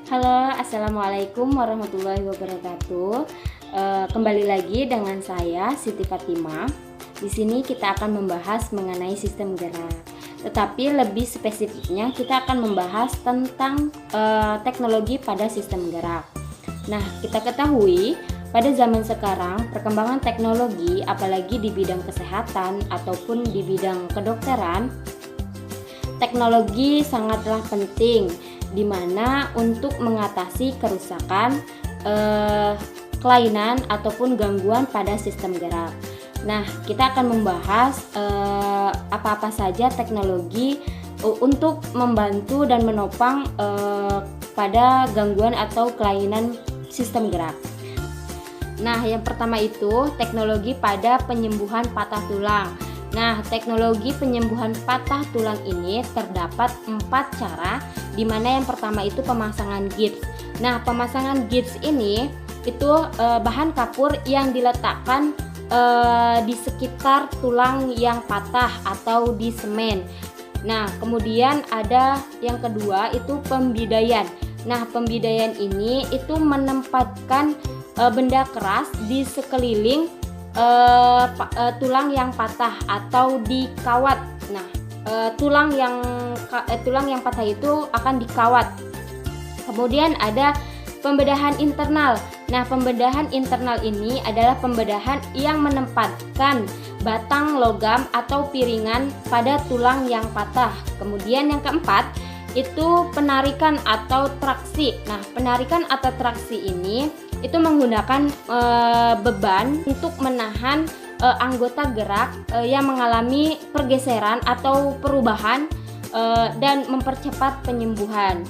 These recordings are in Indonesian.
Halo, assalamualaikum warahmatullahi wabarakatuh. Kembali lagi dengan saya Siti Fatimah. Di sini kita akan membahas mengenai sistem gerak. Tetapi lebih spesifiknya kita akan membahas tentang teknologi pada sistem gerak. Nah, kita ketahui pada zaman sekarang perkembangan teknologi, apalagi di bidang kesehatan ataupun di bidang kedokteran, teknologi sangatlah penting, di mana untuk mengatasi kerusakan, kelainan ataupun gangguan pada sistem gerak. Nah, kita akan membahas apa-apa saja teknologi untuk membantu dan menopang pada gangguan atau kelainan sistem gerak. Nah, yang pertama itu teknologi pada penyembuhan patah tulang. Nah, teknologi penyembuhan patah tulang ini terdapat 4 cara, di mana yang pertama itu pemasangan gips. Nah, pemasangan gips ini itu bahan kapur yang diletakkan di sekitar tulang yang patah atau di semen. Nah, kemudian ada yang kedua itu pembidaian. Nah, pembidaian ini itu menempatkan benda keras di sekeliling tulang yang patah atau dikawat. Nah, tulang yang patah itu akan dikawat. Kemudian ada pembedahan internal. Nah, pembedahan internal ini adalah pembedahan yang menempatkan batang logam atau piringan pada tulang yang patah. Kemudian yang keempat itu penarikan atau traksi. Nah, penarikan atau traksi ini itu menggunakan beban untuk menahan anggota gerak yang mengalami pergeseran atau perubahan dan mempercepat penyembuhan.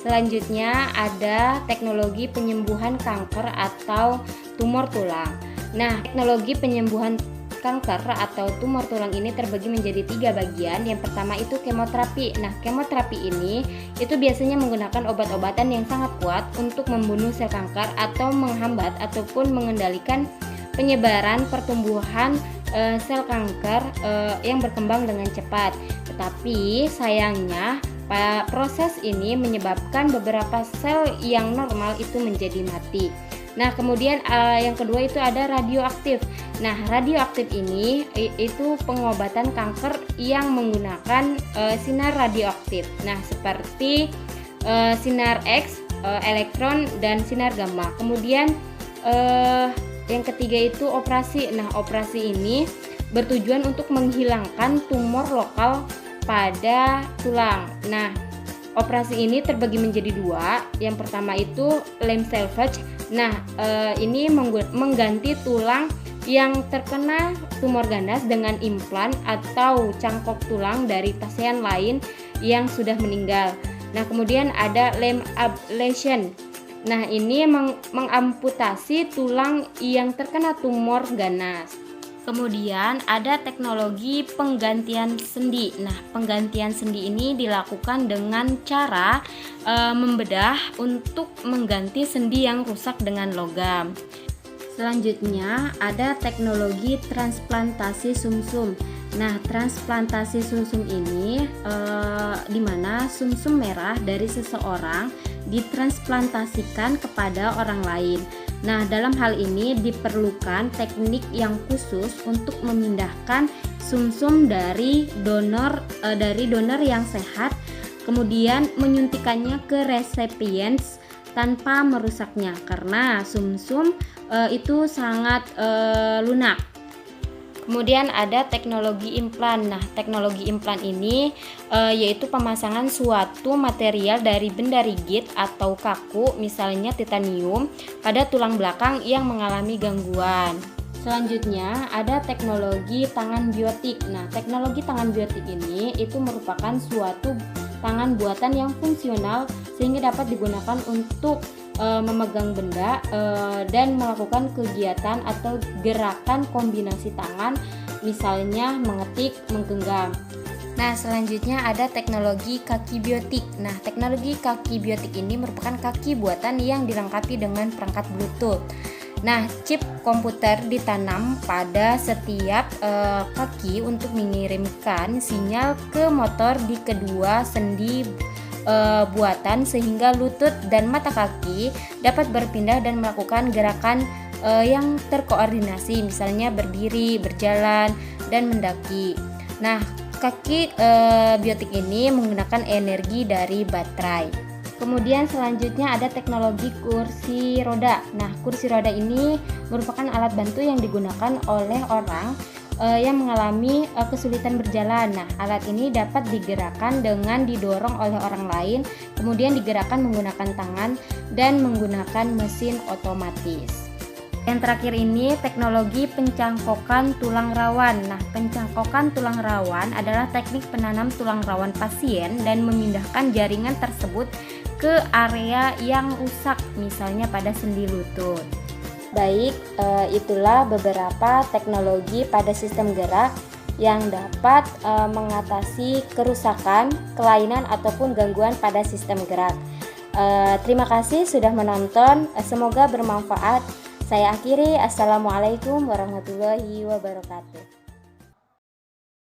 Selanjutnya ada teknologi penyembuhan kanker atau tumor tulang. Nah, teknologi penyembuhan kanker atau tumor tulang ini terbagi menjadi 3 bagian. Yang pertama itu kemoterapi. Nah, kemoterapi ini itu biasanya menggunakan obat-obatan yang sangat kuat untuk membunuh sel kanker atau menghambat ataupun mengendalikan penyebaran pertumbuhan sel kanker yang berkembang dengan cepat. Tetapi sayangnya proses ini menyebabkan beberapa sel yang normal itu menjadi mati. Nah, kemudian yang kedua itu ada radioaktif. Nah, radioaktif ini itu pengobatan kanker yang menggunakan sinar radioaktif. Nah, seperti sinar X, elektron, dan sinar gamma. Kemudian yang ketiga itu operasi. Nah, operasi ini bertujuan untuk menghilangkan tumor lokal pada tulang. Nah, operasi ini terbagi menjadi 2. Yang pertama itu limb salvage. Nah, ini mengganti tulang yang terkena tumor ganas dengan implan atau cangkok tulang dari pasien lain yang sudah meninggal. Nah, kemudian ada limb ablation. Nah, ini mengamputasi tulang yang terkena tumor ganas. Kemudian ada teknologi penggantian sendi. Nah, penggantian sendi ini dilakukan dengan cara membedah untuk mengganti sendi yang rusak dengan logam. Selanjutnya ada teknologi transplantasi sumsum. Nah, transplantasi sumsum ini di mana sumsum merah dari seseorang ditransplantasikan kepada orang lain. Nah, dalam hal ini diperlukan teknik yang khusus untuk memindahkan sumsum dari donor yang sehat, kemudian menyuntikannya ke recipients tanpa merusaknya karena sumsum itu sangat lunak. Kemudian ada teknologi implan. Nah, teknologi implan ini yaitu pemasangan suatu material dari benda rigid atau kaku, misalnya titanium, pada tulang belakang yang mengalami gangguan. Selanjutnya ada teknologi tangan biotik. Nah, teknologi tangan biotik ini itu merupakan suatu tangan buatan yang fungsional sehingga dapat digunakan untuk memegang benda dan melakukan kegiatan atau gerakan kombinasi tangan, misalnya mengetik, menggenggam. Nah, selanjutnya ada teknologi kaki biotik. Nah, teknologi kaki biotik ini merupakan kaki buatan yang dilengkapi dengan perangkat Bluetooth. Nah, chip komputer ditanam pada setiap kaki untuk mengirimkan sinyal ke motor di kedua sendi buatan sehingga lutut dan mata kaki dapat berpindah dan melakukan gerakan yang terkoordinasi, misalnya berdiri, berjalan, dan mendaki. Nah, kaki biotik ini menggunakan energi dari baterai. Kemudian selanjutnya ada teknologi kursi roda. Nah, kursi roda ini merupakan alat bantu yang digunakan oleh orang yang mengalami kesulitan berjalan. Nah, alat ini dapat digerakkan dengan didorong oleh orang lain, kemudian digerakkan menggunakan tangan dan menggunakan mesin otomatis. Yang terakhir ini teknologi pencangkokan tulang rawan. Nah, pencangkokan tulang rawan adalah teknik penanam tulang rawan pasien dan memindahkan jaringan tersebut ke area yang rusak, misalnya pada sendi lutut. Baik, itulah beberapa teknologi pada sistem gerak yang dapat mengatasi kerusakan, kelainan ataupun gangguan pada sistem gerak. Terima kasih sudah menonton, semoga bermanfaat. Saya akhiri, Assalamualaikum warahmatullahi wabarakatuh.